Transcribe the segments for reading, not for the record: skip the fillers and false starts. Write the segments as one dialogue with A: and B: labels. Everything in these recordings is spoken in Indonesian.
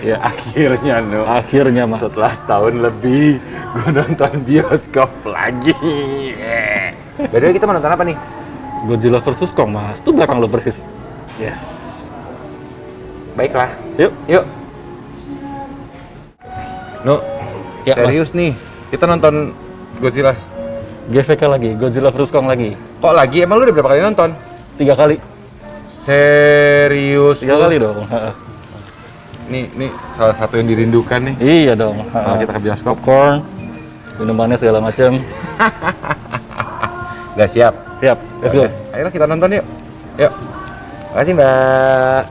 A: Ya.
B: Akhirnya Mas.
A: Setelah setahun lebih, gue nonton bioskop lagi. By the way, kita mau nonton apa nih?
B: Godzilla vs Kong Mas. Itu belakang lo persis. Yes.
A: Baiklah,
B: Yuk.
A: yuk. No,
B: Ya,
A: serius nih, kita nonton Godzilla.
B: GVK lagi, Godzilla vs Kong lagi.
A: Kok lagi? Emang lu udah berapa kali nonton?
B: 3 kali.
A: Serius?
B: 3 kali dong.
A: Nih salah satu yang dirindukan nih.
B: Iya dong.
A: Kalau kita ke bioskop.
B: Popcorn, minumannya segala macam.
A: Udah siap?
B: Siap. Let's go.
A: Oke, ayolah kita nonton yuk. Yuk. Makasih Mbak.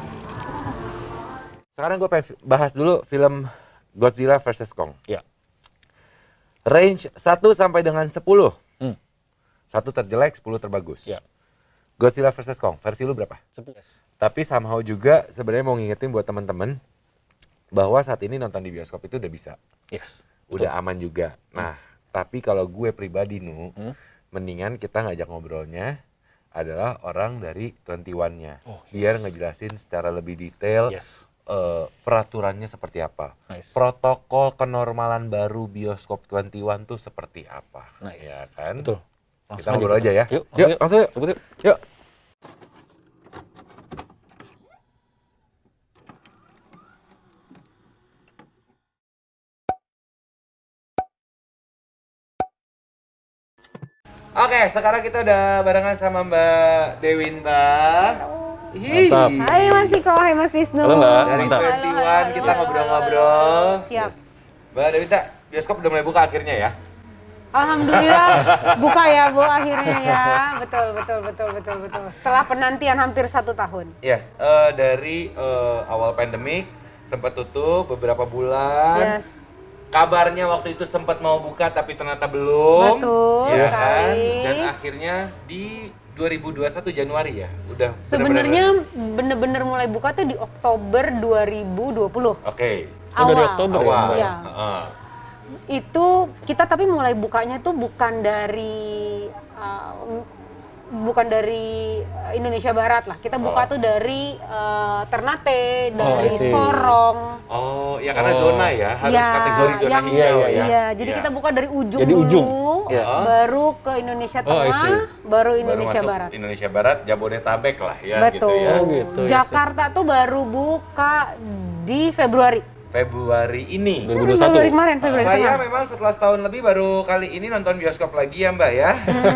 A: Sekarang gue pengen bahas dulu film Godzilla vs Kong.
B: Ya.
A: Range 1 sampai dengan 10. 1 terjelek, 10 terbagus.
B: Ya.
A: Godzilla vs Kong, versi lu berapa?
B: 11.
A: Tapi somehow juga sebenarnya mau ngingetin buat teman-teman bahwa saat ini nonton di bioskop itu udah bisa.
B: Yes.
A: Udah aman juga. Nah, tapi kalau gue pribadi mendingan kita ngajak ngobrolnya adalah orang dari 21-nya.
B: Oh, yes.
A: Biar ngejelasin secara lebih detail
B: Yes.
A: peraturannya seperti apa.
B: Nice.
A: Protokol kenormalan baru bioskop 21 tuh seperti apa.
B: Nice.
A: Ya kan?
B: Betul.
A: Kita ngobrol aja ya.
B: Yuk,
A: langsung yuk.
B: Sebut yuk.
A: Yuk. Oke, sekarang kita udah barengan sama Mbak Dewinta.
B: Mantap.
C: Hai Mas Niko, hai Mas Wisnu.
B: Halo, Mbak.
A: Dari
B: Mantap.
A: 21 kita ngobrol-ngobrol.
C: Siap.
A: Mbak Dewinta, bioskop udah mulai buka akhirnya ya?
C: Alhamdulillah buka ya Bu akhirnya ya. Betul. Setelah penantian hampir 1 tahun.
A: Yes, dari awal pandemik sempat tutup beberapa bulan.
C: Yes.
A: Kabarnya waktu itu sempat mau buka tapi ternyata belum.
C: Betul
A: ya
C: sekali.
A: Kan? Dan akhirnya di 2021 Januari ya, udah
C: Sebenarnya bener-bener mulai buka tuh di Oktober 2020.
A: Oke.
B: Oh, dari Oktober ya,
A: Awal.
B: Mbak?
C: Iya. Itu kita tapi mulai bukanya tuh bukan dari Indonesia Barat lah. Kita buka tuh dari Ternate, dari
B: I see.
C: Sorong.
A: Oh, ya karena zona ya, harus
C: Ya,
A: kategori zona
C: yang-
A: hijau ya.
C: Iya, jadi kita buka dari ujung
B: Jadi
C: dulu,
B: ujung. Iya.
C: baru ke Indonesia
B: Oh, I see.
C: Tengah, baru
A: Baru
C: Indonesia
A: masuk
C: Barat.
A: Indonesia Barat, Jabodetabek lah ya
C: Betul.
A: gitu ya.
B: Oh, gitu, I see.
C: Jakarta tuh baru buka di Februari.
A: Februari ini.
B: 2021.
C: Februari kemarin, Februari
A: Saya
C: tengah.
A: memang setelah setahun lebih baru kali ini nonton bioskop lagi ya Mbak ya.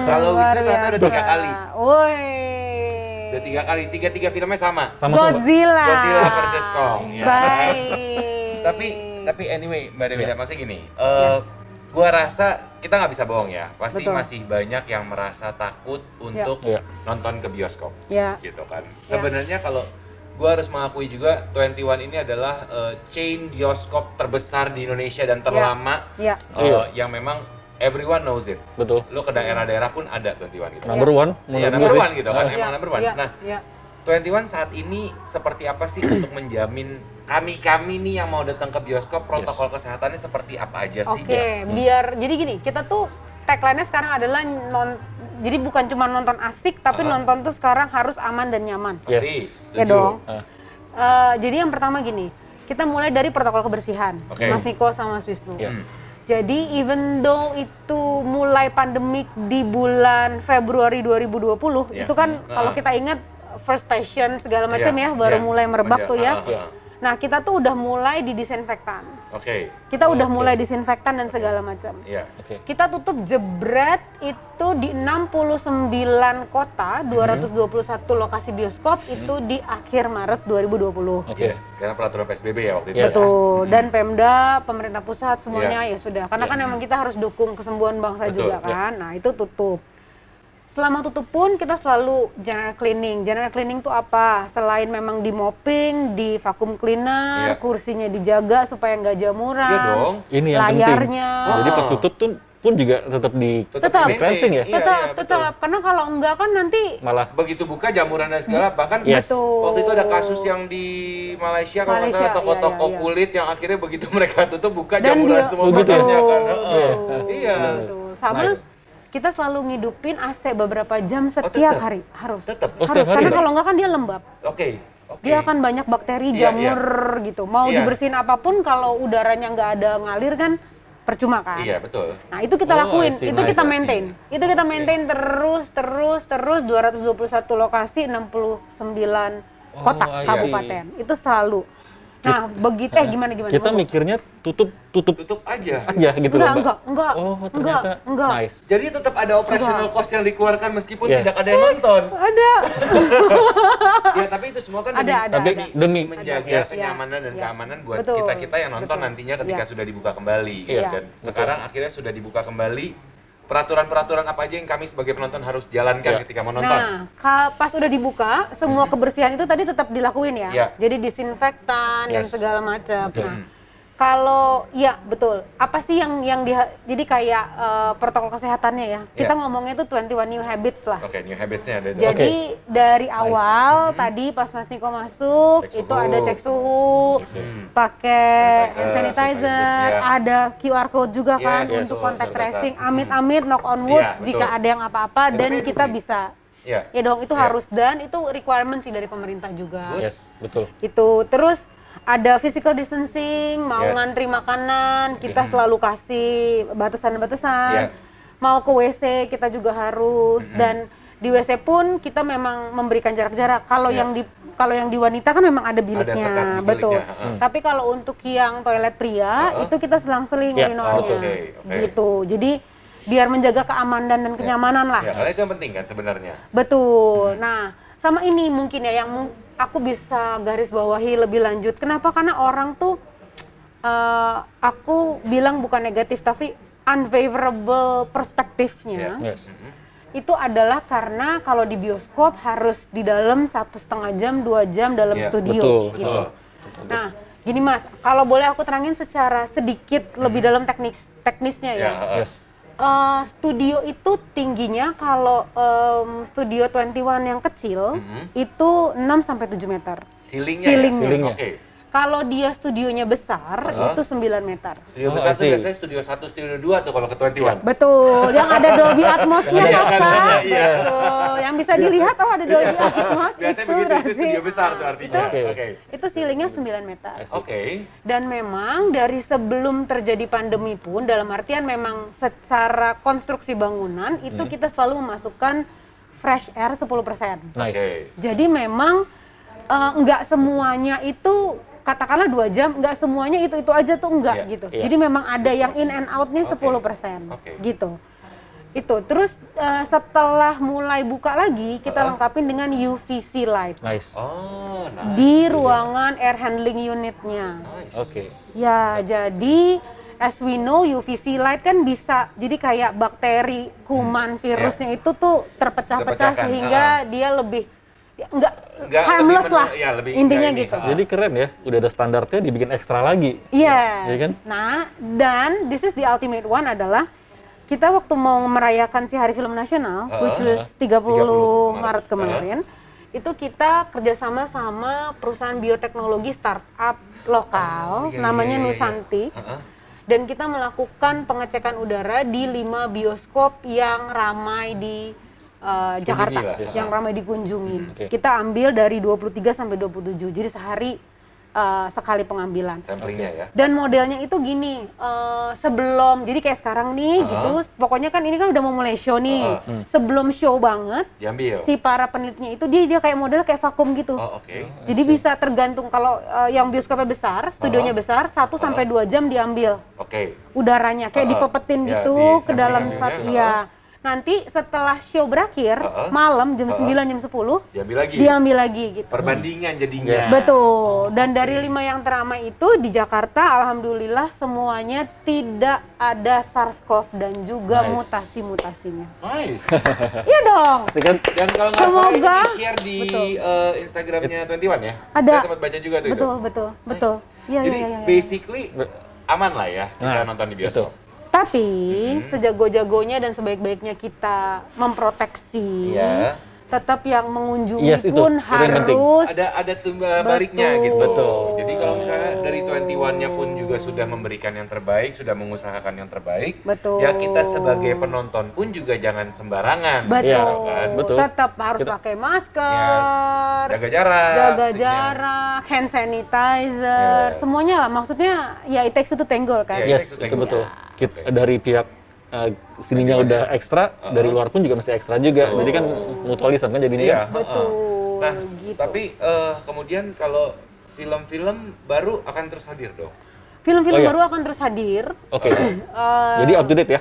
A: Kalau
C: Luar
A: Wisnu ternyata udah 3
C: biasa.
A: kali.
C: Woi.
A: Udah 3 kali, tiga filmnya sama.
B: Sama-sama.
C: Godzilla.
A: Godzilla versus Kong. Ya.
C: Baik.
A: Tapi anyway Mbak Dewi, maksudnya gini,
C: Yes.
A: gua rasa kita nggak bisa bohong ya, pasti
C: Betul.
A: masih banyak yang merasa takut untuk
B: Ya.
A: nonton ke bioskop,
C: Ya.
A: gitu kan. Sebenarnya kalau gua harus mengakui juga 21 ini adalah chain bioskop terbesar di Indonesia dan terlama,
C: Ya.
A: yang memang everyone knows it.
B: Betul.
A: Lo ke daerah-daerah pun ada 21 gitu.
B: Number one.
A: Iya,
B: menurut
A: number
B: gue sih.
A: one gitu kan,
B: Ah.
A: emang number one.
C: Ya.
A: Nah,
C: Ya.
A: 21 saat ini seperti apa sih untuk menjamin kami nih yang mau datang ke bioskop, protokol kesehatannya seperti apa aja sih?
C: Oke, biar jadi gini, kita tuh tagline-nya sekarang adalah jadi bukan cuma nonton asik, tapi nonton tuh sekarang harus aman dan nyaman.
B: Yes.
C: Ya dong.
B: Ah.
C: Jadi yang pertama gini, kita mulai dari protokol kebersihan,
A: Oke.
C: Mas Niko sama Mas Wisnu.
B: Ya.
C: Jadi even though itu mulai pandemik di bulan Februari 2020,
A: Ya.
C: itu kan kalau kita ingat first passion segala macam ya, baru mulai merebak tuh ya. Nah, kita tuh udah mulai di disinfektan.
A: Oke.
C: Kita udah mulai disinfektan dan segala macam.
A: Iya.
B: Oke.
C: Kita tutup jebret itu di 69 kota, 221 lokasi bioskop itu di akhir Maret 2020.
B: Oke.
A: Yes, karena peraturan PSBB ya waktu itu.
B: Yes.
C: Betul. Dan Pemda, pemerintah pusat semuanya
A: Iya.
C: ya sudah. Karena
A: Iya.
C: kan emang kita harus dukung kesembuhan bangsa
A: Betul,
C: juga kan. Nah, itu tutup. Selama tutup pun kita selalu general cleaning. General cleaning itu apa? Selain memang di mopping, di vacuum cleaner,
A: Iya.
C: kursinya dijaga supaya nggak jamuran.
A: Iya dong.
B: Ini yang
C: Layarnya.
B: penting. Jadi pas tutup tuh pun juga tetap di
C: Tetap.
A: di
B: cleansing ya?
A: Iya,
C: Tetap,
A: iya, betul.
C: tetap. Karena kalau enggak kan nanti
B: malah
A: Begitu buka jamuran dan segala, bahkan
B: Yes.
C: Betul.
A: waktu itu ada kasus yang di Malaysia kalau nggak salah
C: Malaysia,
A: toko-toko
C: iya, iya.
A: kulit yang akhirnya begitu mereka tutup buka
C: dan
A: jamuran
C: dia
A: semua
B: begitu ya?
A: makannya kan.
C: Betul.
A: Iya.
C: Betul. Sama
B: Nice.
C: kita selalu ngidupin AC beberapa jam setiap
A: tetap?
C: hari harus.
A: Tetap?
B: Oh, setiap
C: Harus,
B: hari,
C: karena
B: Mbak?
C: kalau enggak kan dia lembab.
A: Oke. Oke.
C: Dia akan banyak bakteri,
A: Iya,
C: jamur gitu. Mau
A: Iya.
C: dibersihin apapun kalau udaranya nggak ada ngalir kan percuma kan.
A: Iya, betul.
C: Nah, itu kita
B: Oh,
C: lakuin,
B: I see.
C: itu
B: Nice.
C: kita maintain. Itu kita maintain terus 221 lokasi 69 kota
B: I see.
C: kabupaten. Itu selalu. Nah, begitu gimana
B: Kita
C: Monggo.
B: mikirnya tutup
A: Tutup aja.
B: aja gitu loh, Mbak.
C: enggak.
B: Oh, ternyata
C: enggak.
B: nice.
A: Jadi tetap ada operational cost yang dikeluarkan meskipun
B: Iya.
A: tidak ada yang nonton.
C: Ada.
A: Ya, tapi itu semua kan
C: Ada.
B: Tapi demi
A: menjaga
B: Yes.
A: kenyamanan dan
C: Iya.
A: keamanan buat
C: Betul.
A: kita-kita yang nonton
C: Betul.
A: nantinya ketika
C: Iya.
A: sudah dibuka kembali.
C: Iya.
A: Dan sekarang akhirnya sudah dibuka kembali. Peraturan-peraturan apa aja yang kami sebagai penonton harus jalankan
B: Iya.
A: ketika menonton?
C: Nah, pas udah dibuka, semua kebersihan itu tadi tetap dilakuin ya.
A: Iya.
C: Jadi disinfektan dan
B: Yes.
C: segala macam.
B: Betul.
C: Nah, kalau ya betul. Apa sih yang jadi kayak protokol kesehatannya ya? Kita
A: Iya.
C: ngomongnya itu 21 new habits lah.
A: Oke, new habits-nya ada.
C: Jadi dari awal tadi pas Mas Niko masuk
A: Cek
C: itu
A: suhu.
C: ada cek suhu, pakai hand sanitizer,
A: ya.
C: ada QR code juga kan
A: Yes,
C: untuk
A: betul,
C: contact
A: betul,
C: tracing.
A: betul.
C: Amit-amit knock on wood
A: Iya, betul.
C: jika ada yang apa-apa dan
A: Tapi
C: kita
A: itu
C: bisa
A: Iya.
C: ya dong itu
A: Iya.
C: harus dan itu requirement sih dari pemerintah juga.
B: Yes, betul.
C: Itu terus ada physical distancing, mau
A: Yes.
C: ngantri makanan kita selalu kasih batasan-batasan.
A: Iya.
C: Mau ke WC kita juga harus dan di WC pun kita memang memberikan jarak-jarak. Kalau
A: Iya.
C: yang di wanita kan memang ada
A: sekat
C: biliknya,
A: di biliknya,
C: betul.
A: heeh.
C: Tapi kalau untuk yang toilet pria
A: Heeh.
C: itu kita selang-seling
B: Iya,
C: urinoirnya.
A: oke, oke.
C: Gitu. Jadi biar menjaga keamanan dan kenyamanan lah.
A: Ya, karena itu yang penting kan sebenarnya.
C: Betul. Nah, sama ini mungkin ya yang aku bisa garis bawahi lebih lanjut. Kenapa? Karena orang tuh aku bilang bukan negatif tapi unfavorable perspektifnya
B: Yes.
C: itu adalah karena kalau di bioskop harus di dalam 1,5 jam 2 jam dalam
A: Iya,
C: studio
B: betul,
C: gitu.
B: betul.
C: Nah, gini Mas, kalau boleh aku terangin secara sedikit lebih dalam teknisnya ya.
B: Yes.
C: Studio itu tingginya kalau studio 21 yang kecil itu 6 sampai 7 meter.
A: Ceilingnya.
C: Ceilingnya.
B: Ceilingnya.
A: Oke.
C: Kalau dia studionya besar itu 9 meter.
A: Studio
B: Oh,
A: besar
B: I
A: tuh
B: see.
A: biasanya studio 1, studio 2 tuh kalau ke 21.
C: Betul, yang ada Dolby Atmos-nya
A: Iya,
C: Kakak.
A: iya.
C: Betul, yang bisa dilihat ada Dolby Atmos
A: Biasanya begitu, itu
C: berarti.
A: studio besar tuh artinya.
B: Oke.
A: Oke.
C: Itu ceilingnya 9 meter.
A: Oke.
C: Dan memang dari sebelum terjadi pandemi pun dalam artian memang secara konstruksi bangunan itu kita selalu memasukkan fresh air 10%.
B: Nice.
A: Oke.
C: Jadi memang nggak semuanya itu katakanlah 2 jam, nggak semuanya itu aja tuh enggak
A: Iya,
C: gitu.
B: iya.
C: Jadi memang ada yang in and out-nya
A: Oke,
C: 10%
A: oke.
C: gitu. Itu terus setelah mulai buka lagi kita lengkapin dengan UVC light
B: Nice.
A: Oh, nice.
C: di ruangan air handling unitnya.
A: Nice.
B: Oke.
C: Ya, jadi as we know UVC light kan bisa jadi kayak bakteri, kuman, virusnya itu tuh terpecah-pecah
A: Terpecahkan,
C: sehingga dia lebih
A: Nggak
C: harmless
A: lebih
C: lah.
A: ya, lebih
C: intinya
A: nggak ini,
C: gitu.
B: Jadi keren ya, udah ada standarnya dibikin ekstra lagi.
C: Yes.
B: Iya kan?
C: Nah, dan this is the ultimate one adalah kita waktu mau merayakan si Hari Film Nasional, which was 30 Maret kemarin, itu kita kerjasama sama perusahaan bioteknologi startup lokal,
A: iya,
C: namanya
A: iya, iya.
C: Nusantix.
A: Heeh.
C: Dan kita melakukan pengecekan udara di 5 bioskop yang ramai di Jakarta,
A: lah.
C: yang ramai dikunjungin.
B: Oke.
C: Kita ambil dari 23 sampai 27, jadi sehari sekali pengambilan.
A: Samplingnya ya.
C: Dan modelnya itu gini, sebelum, jadi kayak sekarang nih gitu, pokoknya kan ini kan udah mau mulai show nih. Sebelum show banget,
A: Diambil.
C: si para penelitinya itu dia kayak model kayak vakum gitu.
A: Oh, oke.
C: Jadi bisa tergantung kalau yang bioskopnya besar, studionya besar, 1 sampai 2 jam diambil
A: Oke.
C: udaranya, kayak dipepetin
A: Ya,
C: gitu
A: di
C: ke dalam
A: samping
C: satu,
A: ininya,
C: ya. Nanti setelah show berakhir, malam jam 9, jam 10,
A: Diambil lagi.
C: diambil lagi gitu.
A: Perbandingan jadinya.
C: Betul. Dan dari 5 yang teramai itu di Jakarta, alhamdulillah semuanya tidak ada SARS-CoV dan juga
B: Nice.
C: mutasi-mutasinya.
A: Nice.
C: Iya dong.
B: Asik kan?
A: Dan kalau nggak salah ini
C: Semoga.
A: di-share di
C: Betul.
A: Instagramnya 21 ya?
C: Ada.
A: Saya sempat baca juga tuh itu.
C: Betul. Iya,
A: Jadi
C: iya, iya.
A: basically aman lah ya kita
B: Nah,
A: nonton di bioskop.
C: Tapi sejago-jagonya dan sebaik-baiknya kita memproteksi,
A: Iya.
C: tetap yang mengunjungi
B: Yes, itu.
C: pun
B: Itu yang penting.
C: harus
A: Ada tumbal baliknya gitu.
B: Betul.
A: Jadi kalau misalnya dari 21-nya pun juga sudah memberikan yang terbaik, sudah mengusahakan yang terbaik.
C: Betul.
A: Ya kita sebagai penonton pun juga jangan sembarangan.
C: betul,
B: Iya,
A: kan?
B: betul.
C: tetap harus
B: Kita-
C: pakai masker,
A: Jaga jarak.
C: jaga
A: sekian.
C: jarak, hand sanitizer,
A: Yes.
C: semuanya lah. Maksudnya ya it takes two to tango kan.
A: Iya,
B: Yes,
A: itu
B: itu betul.
A: Oke.
B: Dari pihak sininya
A: Lagi-lagi.
B: udah ekstra, dari luar pun juga mesti ekstra juga.
A: Betul.
B: Jadi kan mutualisme kan jadinya.
A: Iya.
C: Betul.
A: Nah,
C: gitu.
A: tapi kemudian kalau film-film baru akan terus hadir dong.
C: Film-film
B: Oh, iya.
C: baru akan terus hadir.
B: Oke.
C: Eh,
B: Jadi up to date ya?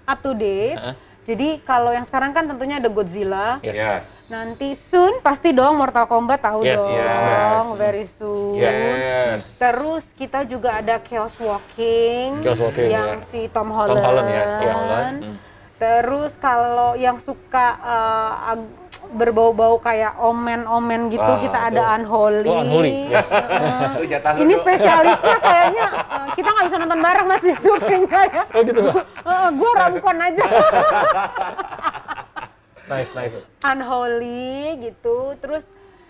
C: up to date.
B: Heeh.
C: Jadi kalau yang sekarang kan tentunya ada Godzilla.
B: Yes.
C: Nanti soon pasti dong Mortal Kombat tahu
B: Yes,
C: dong,
A: yes.
C: very soon.
A: Yes.
C: Terus kita juga ada Chaos Walking,
B: Chaos Walking,
C: yang
A: ya.
C: si Tom Holland.
B: Holland, yes, Tom Holland.
C: Terus kalau yang suka berbau-bau kayak omen-omen gitu,
A: Wah,
C: kita ada
B: tuh.
C: Unholy.
B: Oh, Unholy, yes.
A: Itu jatah lu,
C: Ini
A: Dok.
C: spesialisnya kayaknya kita nggak bisa nonton bareng Mas Wisnu kayaknya ya.
B: Oh gitu, Mbak?
C: Gue romcon aja.
B: Nice.
C: Unholy gitu. Terus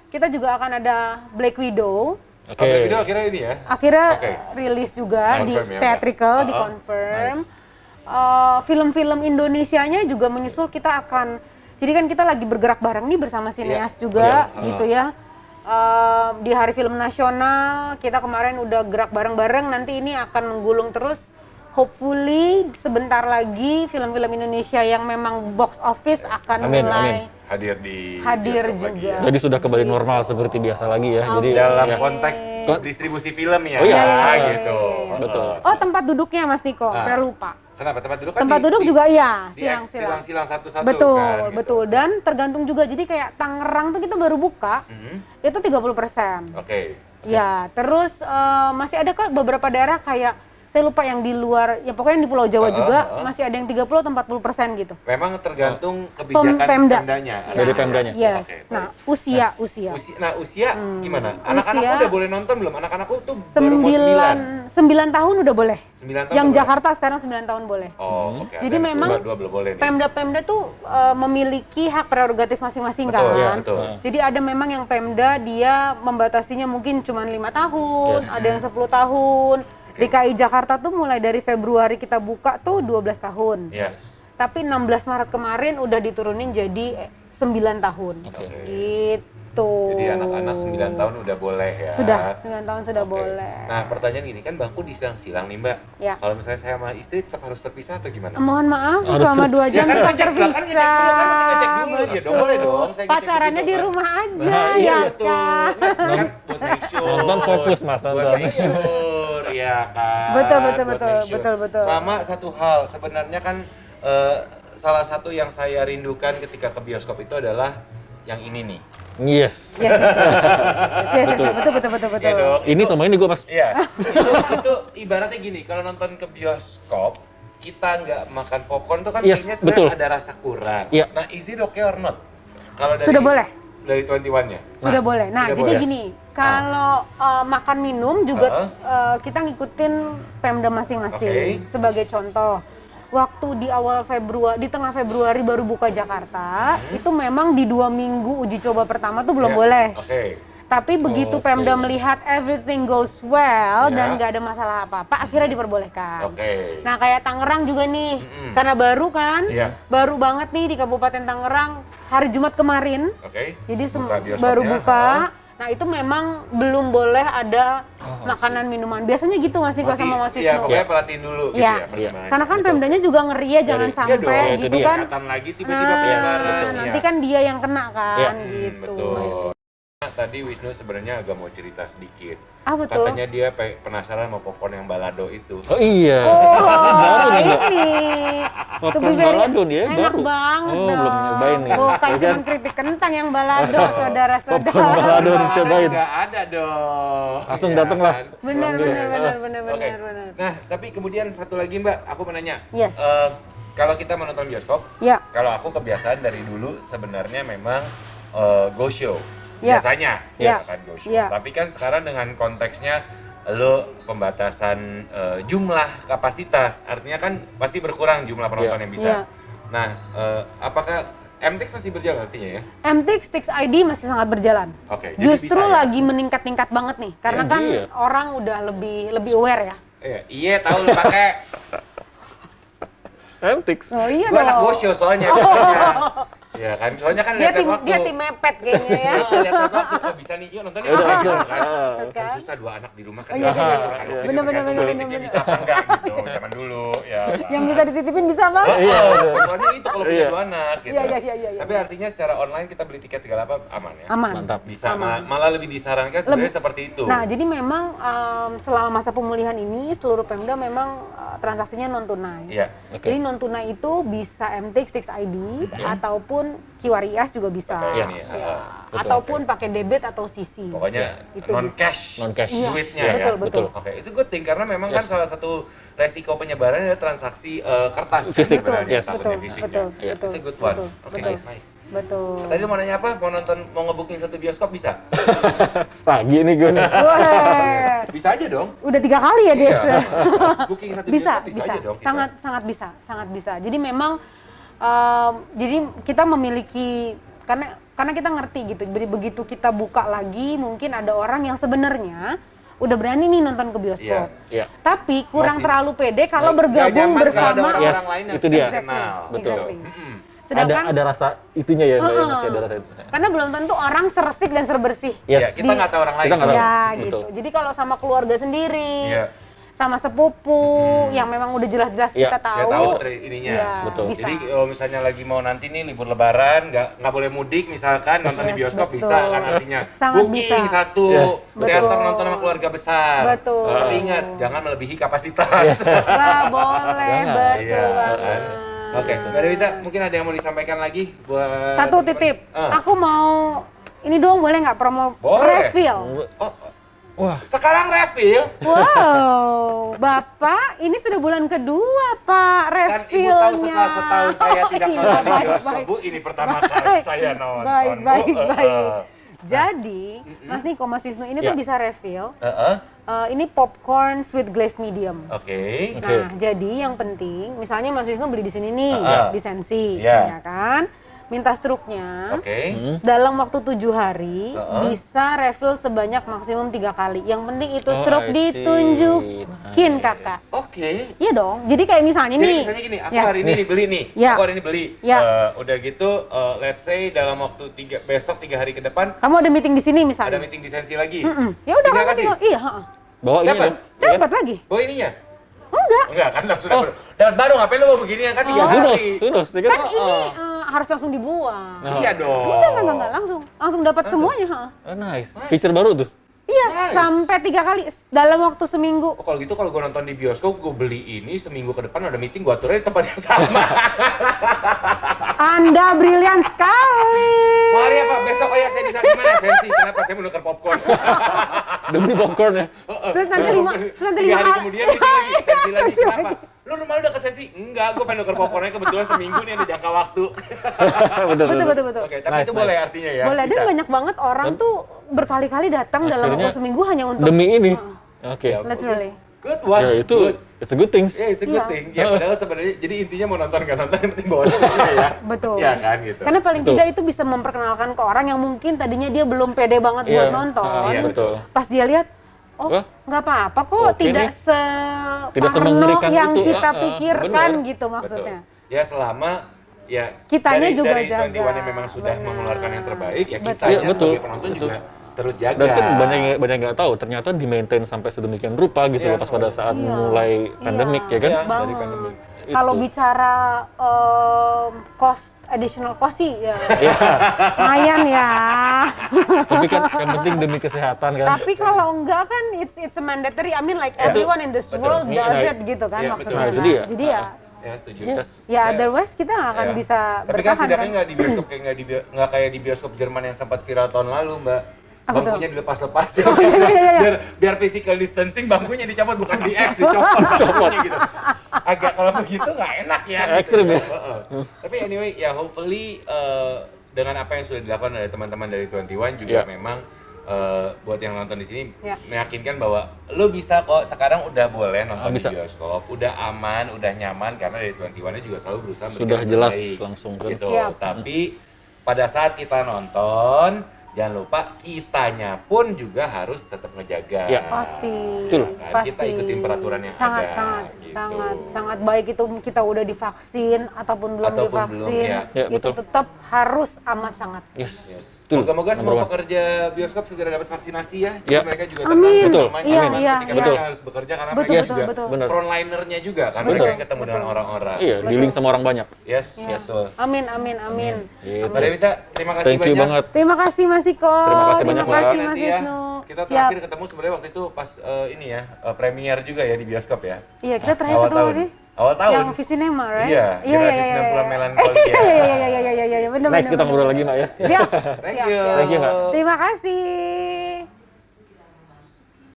C: kita juga akan ada Black Widow.
B: Oke.
A: Oke, video akhirnya ini ya.
C: Akhirnya
A: Oke.
C: rilis juga di
A: Confirm ya,
C: theatrical,
A: Mbak?
C: di confirm.
B: Nice.
C: Film-film Indonesianya juga menyusul, kita akan, jadi kan kita lagi bergerak bareng nih bersama sineas juga
A: Iya.
C: gitu ya. Di Hari Film Nasional kita kemarin udah gerak bareng-bareng, nanti ini akan menggulung terus. Hopefully sebentar lagi film-film Indonesia yang memang box office akan
B: Amin,
C: mulai
A: Hadir di
C: hadir
A: bioskop lagi
C: juga.
A: ya.
B: Jadi sudah kembali normal seperti biasa lagi ya. Jadi
A: Dalam
B: ya.
A: konteks distribusi film ya.
B: Oh iya.
A: Gitu.
B: Betul.
C: Oh, tempat duduknya Mas Niko,
A: Nah.
C: saya lupa.
A: Kenapa tempat duduk kan
C: Tempat duduk juga iya,
A: silang-silang
C: silang-silang.
A: satu-satu
C: Betul,
A: kan, gitu.
C: betul. Dan tergantung juga, jadi kayak Tangerang tuh kita baru buka, itu 30%.
A: Oke.
C: Ya, terus masih ada kan beberapa daerah kayak, saya lupa yang di luar, ya pokoknya yang di Pulau Jawa juga, masih ada yang 30 atau 40% gitu.
A: Memang tergantung kebijakan
C: Pemda.
A: pemdanya.
B: Dari pemdanya.
C: Yes.
A: Oke,
C: Nah,
A: baik.
C: usia.
A: Usia gimana? Anak-anakku
C: Usia-
A: udah boleh nonton belum? Anak-anakku tuh baru mau 9.
C: 9 tahun udah boleh.
A: 9 tahun
C: Yang
A: udah boleh?
C: Jakarta sekarang 9 tahun boleh.
A: Oh, oke.
C: Jadi
A: Ada
C: memang
A: dua belum boleh nih.
C: Pemda-pemda tuh memiliki hak prerogatif masing-masing
A: Betul,
C: kan.
A: iya, betul.
C: Jadi ada memang yang Pemda dia membatasinya mungkin cuma 5 tahun,
B: Yes.
C: ada yang 10 tahun. DKI Jakarta tuh mulai dari Februari kita buka tuh 12 tahun.
A: Iya.
C: Tapi 16 Maret kemarin udah diturunin jadi 9 tahun.
B: Oke.
C: Gitu.
A: Jadi anak-anak 9 tahun udah boleh ya.
C: Sudah, 9 tahun sudah
A: Oke.
C: boleh.
A: Nah, pertanyaan gini kan bangku disilang-silang nih, Mbak.
C: Ya.
A: Kalau misalnya saya sama istri tetap harus terpisah atau gimana?
C: Mohon maaf,
B: Harus
C: selama 2 jam
A: kan
C: tetap
A: ngecek dulu, kan ngecek
C: terpisah.
A: dulu, kan mesti ngecek dulu. Ya dong, boleh dong, saya ngecek
C: Pacarannya
A: begitu
C: di
A: kan.
C: rumah aja,
A: Nah, iya
C: ya
A: betul.
C: kan?
A: Kan buat make sure.
B: Nonton fokus, Mas,
A: Buat
B: nonton.
A: make sure, ya kan.
C: Betul, betul,
A: Buat
C: betul,
A: make sure.
C: betul, betul.
A: Sama satu hal, sebenarnya kan salah satu yang saya rindukan ketika ke bioskop itu adalah yang ini nih.
B: Yes.
C: Yes, yes, yes. Betul, betul.
A: Ya dong.
B: Ini sama ini gue, Mas.
A: Iya, itu ibaratnya gini, kalau nonton ke bioskop, kita nggak makan popcorn tuh kan
B: Yes,
A: kayaknya
B: betul.
A: sebenarnya ada rasa kurang.
B: Iya.
A: Nah, is it okay or not? Kalau dari,
C: Sudah boleh.
A: Dari 21-nya?
C: Sudah boleh. Nah,
A: sudah
C: jadi
A: boleh.
C: gini, kalau makan minum juga kita ngikutin Pemda masing-masing.
A: Oke.
C: Sebagai contoh, waktu di awal Februari, di tengah Februari baru buka Jakarta, itu memang di 2 minggu uji coba pertama tuh belum
A: Iya.
C: boleh.
A: Oke.
C: Tapi begitu
B: Oke.
C: Pemda melihat everything goes well
A: Iya.
C: dan nggak ada masalah apa-apa, akhirnya diperbolehkan.
A: Oke.
C: Nah, kayak Tangerang juga nih,
A: Mm-mm.
C: karena baru kan,
A: Iya.
C: baru banget nih di Kabupaten Tangerang hari Jumat kemarin.
A: Oke.
C: Jadi
A: Buka bioskopnya,
C: baru buka.
A: ha?
C: Nah, itu memang belum boleh ada makanan minuman. Biasanya gitu Mas Niko sama Mas
A: Iya,
C: Wisnu.
A: pokoknya perhatiin dulu gitu
C: Iya.
A: ya perkembangannya.
C: Karena kan
B: Betul.
C: Pemdanya juga ngeri ya, jangan
A: Iya
C: sampai
A: dong,
B: itu
C: gitu
B: dia.
C: kan.
A: Kelihatan lagi tiba-tiba
C: Nah,
A: penyebaran.
C: nanti
A: Iya.
C: kan dia yang kena kan
A: Hmm,
C: gitu.
A: betul. Nah, tadi Wisnu sebenarnya agak mau cerita sedikit.
C: Apa tuh?
A: Katanya dia penasaran sama popcorn yang balado itu.
B: Oh iya.
C: Oh,
B: Baru nih, Mbak.
C: ini.
B: Popcorn
C: To be very-
B: balado nih ya,
C: enak
B: baru.
C: banget
B: Oh,
C: dong.
B: belum nyobain nih.
C: Bukan
B: Ya
C: cuma
B: kan?
C: keripik kentang yang balado, saudara-saudara.
B: Popcorn balado dicobain.
A: Nggak ada dong.
B: Langsung
A: Iya
B: dateng lah.
A: kan?
C: Benar,
B: Alhamdulillah.
C: benar.
A: Oke. Nah, tapi kemudian satu lagi Mbak, aku mau nanya.
C: Yes.
A: Kalau kita menonton bioskop,
C: Ya,
A: kalau aku kebiasaan dari dulu sebenarnya memang go show.
C: Ya.
A: Biasanya,
C: Ya.
A: kan go show.
C: Ya.
A: Tapi kan sekarang dengan konteksnya lo pembatasan jumlah kapasitas, artinya kan pasti berkurang jumlah penonton
B: Ya.
A: yang bisa.
C: Ya.
A: Nah, apakah MTX masih berjalan artinya ya?
C: MTX Tix ID masih sangat berjalan.
A: Oke, jadi
C: Justru
A: bisa ya?
C: lagi meningkat-tingkat banget nih, karena kan
B: iya.
C: orang udah lebih aware ya.
A: Iya, tahu lu pakai.
B: Antics.
C: Oh iya
A: Gua anak
C: dong.
A: bosyo soalnya biasanya. Iya kan, soalnya kan lihat waktu.
C: Dia tim mepet kayaknya ya.
A: Lihat waktu, kok bisa nih, yuk nonton yuk.
B: Udah langsung.
A: Kan?
C: Kan?
A: Kan susah 2 anak di rumah kan.
C: Oh, iya,
A: nggak
C: iya,
A: bisa
C: iya.
A: kan. Jadi
C: Bener,
A: tergantung
C: bener,
A: politiknya
C: bener.
A: bisa apa enggak gitu, zaman dulu. Ya,
C: Yang bisa dititipin bisa apa?
B: Iya, bener.
A: soalnya itu kalau punya
B: Iya.
A: 2 anak gitu.
C: Iya.
A: Tapi artinya secara online kita beli tiket segala apa aman ya?
C: Aman.
B: Mantap.
A: Bisa,
C: Aman.
A: malah lebih disarankan sebenarnya seperti itu.
C: Nah, jadi memang selama masa pemulihan ini seluruh Pemda memang transaksinya non tunai.
A: Iya.
B: Oke.
C: Jadi non tunai itu bisa MTX Tix ID ataupun QRIS juga bisa.
A: Pakai
B: Yes.
A: ini,
C: Ya.
B: Betul.
C: Ataupun pakai debit atau CC.
A: Pokoknya
C: Itu
A: non
C: bisa.
A: cash.
B: Non-cash.
C: Iya,
A: Duitnya
C: betul,
A: ya.
C: betul.
A: Oke, itu good thing karena memang kan
B: Yes.
A: salah satu resiko penyebaran adalah transaksi kertas.
B: Fisik,
A: kan, sebenarnya,
B: yes.
A: takutnya
C: Betul,
A: fisiknya.
C: betul,
B: Iya.
C: betul.
A: It's a good one.
C: Betul,
A: Oke,
C: betul.
A: nice.
C: Betul.
A: Tadi lu mau nanya apa? Mau ngebooking satu bioskop bisa?
B: Pagi nih gue nih.
C: Wah,
A: Bisa aja dong.
C: udah 3 kali ya, Des.
A: Iya. Booking satu
C: bisa,
A: bioskop bisa aja dong. kita.
C: sangat bisa. Jadi memang jadi kita memiliki karena kita ngerti gitu. Jadi begitu kita buka lagi, mungkin ada orang yang sebenarnya udah berani nih nonton ke bioskop.
B: Iya.
C: Tapi kurang
A: Masih-
C: terlalu pede kalau
A: Nggak
C: bergabung
A: nyaman kalau ada
C: bersama.
A: orang-orang
B: Yes,
A: lain yang
B: itu dia.
A: kita kenal.
B: Betul.
C: Exactly.
A: Mm-mm.
C: Sedangkan
B: ada rasa itunya ya, Mbak, ya,
C: Heeh.
B: masih ada rasa itu.
C: karena belum tentu orang seresik dan serbersih.
B: Yes.
A: Ya, kita nggak tahu orang lain.
B: Kita nggak tahu.
C: Ya
B: Betul.
C: gitu. Jadi kalau sama keluarga sendiri,
A: Iya.
C: sama sepupu yang memang udah jelas-jelas
B: Iya,
C: kita
A: Ya
C: tahu.
A: tahu ininya.
C: Iya,
B: Betul.
C: bisa.
A: Jadi kalau misalnya lagi mau nanti nih libur lebaran, nggak boleh mudik misalkan, nonton di
C: Yes,
A: bioskop
C: betul.
A: bisa kan artinya.
C: Sangat
A: Booking
C: bisa.
A: satu,
B: Yes,
A: teater
C: betul.
A: nonton sama keluarga besar.
C: Betul.
A: Tapi ingat, jangan melebihi kapasitas.
C: Nggak boleh,
B: Jangan.
C: betul
A: Iya,
C: banget.
A: kan? Oke, Mbak Devita, mungkin ada yang mau disampaikan lagi buat
C: Satu
A: teman-teman?
C: titip,
A: Ah.
C: aku mau ini dong boleh nggak promo
A: Boleh.
C: refill?
A: Oh,
B: Wah,
A: sekarang refill?
C: Wow, Bapak, ini sudah bulan kedua Pak
A: Kan Ibu
C: refillnya.
A: tahu setelah setahun saya tidak
C: Iya,
A: nonton di
C: baik,
A: bioskop,
C: baik.
A: Bu, ini pertama kali
C: Baik.
A: saya nonton,
C: Baik,
A: Bu.
C: baik, baik. Jadi, Mas Niko, Mas Wisnu, ini tuh
B: Ya.
C: bisa refill.
A: Heeh.
C: Ini popcorn sweet glaze medium.
A: Oke.
B: Oke.
C: Nah, jadi yang penting, misalnya Mas Wisnu beli di sini nih,
A: Ah.
C: di Sensi,
A: Iya.
C: ya kan? Minta struknya.
A: Oke.
C: Dalam waktu 7 hari
A: Heeh.
C: bisa refill sebanyak maksimum 3 kali. Yang penting itu
B: Oh,
C: struk
B: I see.
C: ditunjukin,
B: Nice.
C: Kakak.
A: Oke.
C: Iya dong. Jadi kayak misalnya
A: Jadi
C: nih.
A: misalnya gini, aku
C: Yes.
A: hari ini nih beli nih,
C: Ya.
A: aku hari ini beli.
C: Ya.
A: Udah gitu, let's say dalam waktu besok 3 hari ke depan
C: Kamu ada meeting di sini
A: ada
C: misalnya.
A: meeting di Sensi lagi.
C: Ya udah
A: Tinggal
C: kamu
A: kasih.
C: tinggal. Iya, heeh.
B: bawa ini
A: Dapat?
B: dong. ya kan?
C: Dapat lagi.
A: Oh ininya?
C: Enggak.
A: Enggak kan sudah
B: Oh.
A: dapat baru ngapain lu mau begini kan 3
B: Who knows?
A: hari.
B: Who knows? Ya kan?
C: Kan ini harus langsung dibuang.
B: Nah.
A: Iya dong.
C: Enggak, langsung dapat semuanya, heeh.
B: Oh, nice. Feature baru tuh.
C: Iya,
A: Nice.
C: sampai 3 kali dalam waktu seminggu.
A: Oh, kalau gitu kalau gue nonton di bioskop, gue beli ini seminggu ke depan ada meeting, gue aturnya di tempat yang sama.
C: Anda brilian sekali.
A: Mau hari apa? Besok, oh ya saya bisa gimana? Sensi, kenapa? Saya mau nuker popcorn.
B: Demi popcorn ya.
C: Terus nanti lima
A: 3 hari kemudian meeting lagi, sensi lagi.
C: Sensi
A: Kenapa?
C: lagi.
A: Lu rumah lu udah ke sensi? Enggak, gue pengen nuker popcornnya kebetulan seminggu nih ada jangka waktu.
B: Bener,
C: Betul,
B: bener.
C: betul, betul.
A: Oke, tapi
B: Nice,
A: itu
B: nice.
A: boleh artinya ya?
C: Boleh, dan
A: Bisa.
C: banyak banget orang tuh berkali-kali datang dalam
B: Akhirnya
C: waktu seminggu hanya untuk
B: Demi ini. Oke.
C: literally.
A: Good one.
B: Ya itu,
A: Good.
B: it's a good things.
A: Ya, it's a good
C: Iya.
A: thing. Ya, padahal sebenarnya jadi intinya mau nonton nggak nonton yang penting bawa semuanya ya.
C: Betul.
A: Iya kan gitu.
C: Karena paling
B: Betul.
C: tidak itu bisa memperkenalkan ke orang yang mungkin tadinya dia belum pede banget
B: Iya.
C: buat nonton.
A: Iya,
B: betul.
C: Pas dia lihat, oh
B: Wah.
C: nggak apa-apa kok,
B: Oke
C: tidak
B: nih.
C: Tidak
B: semengerikan
C: yang
B: itu.
C: kita pikirkan
B: benar.
C: gitu maksudnya.
A: Betul. Ya selama ya
C: Kitanya juga
A: dari
C: jaga.
A: 21 yang memang sudah
C: Benar.
A: mengeluarkan yang terbaik ya
C: Betul.
A: kitanya
B: Iya, betul.
A: sebagai penonton
B: Betul.
A: juga terus jaga.
B: Dan kan banyak yang nggak tahu, ternyata di maintain sampai sedemikian rupa gitu
A: Iya.
B: loh pas pada saat
C: Iya.
B: mulai pandemik ya kan?
A: Iya.
C: Banget.
A: Dari pandemi.
C: Kalau
B: Itu.
C: bicara additional cost sih ya
B: Iya.
C: lumayan ya.
B: Tapi kan yang penting demi kesehatan kan.
C: Tapi kalau enggak kan it's a mandatory. I mean like everyone in this
A: Betul.
C: world
B: Iya,
C: does
B: nah,
C: it gitu kan
A: iya,
C: maksudnya.
A: betul.
B: Nah, itu dia.
C: Jadi ya
A: Ya setuju.
B: Yes.
C: ya otherwise kita nggak akan
A: Ya.
C: bisa
A: Tapi kan
C: bertahan
A: setidaknya
C: kan.
A: nggak di bioskop kayak nggak kayak di bioskop Jerman yang sempat viral tahun lalu, Mbak.
C: Apa tuh?
A: Bangkunya dilepas-lepas.
C: iya.
A: biar physical distancing bangkunya dicopot bukan di X dicopot gitu. Agak kalau begitu nggak enak ya.
B: Ekstrim ya.
A: Heeh. Tapi anyway ya hopefully dengan apa yang sudah dilakukan oleh teman-teman dari 21 juga
B: Iya.
A: memang buat yang nonton di sini
C: Ya.
A: meyakinkan bahwa lo bisa kok sekarang udah boleh nonton
B: bisa.
A: di bioskop, udah aman, udah nyaman karena dari 21-nya juga selalu berusaha
B: Sudah
A: memberikan yang
B: jelas
A: terbaik,
B: langsung kan.
A: gitu.
C: Siap.
A: Tapi pada saat kita nonton jangan lupa kitanya pun juga harus tetap ngejaga.
B: Ya.
C: Pasti.
B: Betul.
A: Kan,
C: Pasti.
A: kita ikutin peraturan yang
C: sangat,
A: ada,
C: Sangat,
A: gitu.
C: sangat baik itu kita udah divaksin ataupun belum
A: Ataupun
C: divaksin,
A: belum,
B: ya. Ya,
C: itu
B: betul.
C: tetap harus amat sangat.
B: Yes.
A: Yes.
B: Betul.
A: Moga-moga semua
B: Nomor one.
A: pekerja bioskop segera dapat vaksinasi ya.
B: Ya.
A: Jadi mereka juga
C: Amin.
A: tenang
B: Betul.
A: dan
C: Iya,
A: nyaman
C: iya,
A: ketika
C: iya.
A: mereka harus bekerja karena
C: Betul,
A: mereka
C: betul,
A: juga
C: betul.
B: Benar.
A: frontlinernya juga kan
C: Betul.
A: mereka yang ketemu dengan
C: Betul.
A: orang-orang.
B: Iya,
C: Betul.
B: dealing sama orang banyak.
A: Yes,
C: Ya.
A: yes. So.
C: Amin, amin, amin.
B: Gitu.
A: Mbak Devita, terima kasih
B: Thank you
A: banyak.
B: banget.
C: Terima kasih Mas Iko.
B: Terima kasih banyak,
C: Terima kasih
A: Mbak.
C: Mas
A: Nanti ya,
C: Wisnu.
A: kita
C: Siap.
A: terakhir ketemu sebenarnya waktu itu pas ini ya, premier juga ya di bioskop ya.
C: Iya, kita terakhir
A: Awal
C: ketemu
A: tahun.
C: sih.
A: Awal tahun.
C: Yang Visinema, right?
A: Iya, generasi 90-an melankolia.
C: Iya, benar.
B: Next kita ngobrol lagi, Mbak ya.
C: Siap.
A: Thank
C: siap,
A: you.
C: siap.
B: Thank you, Mbak.
C: Terima kasih.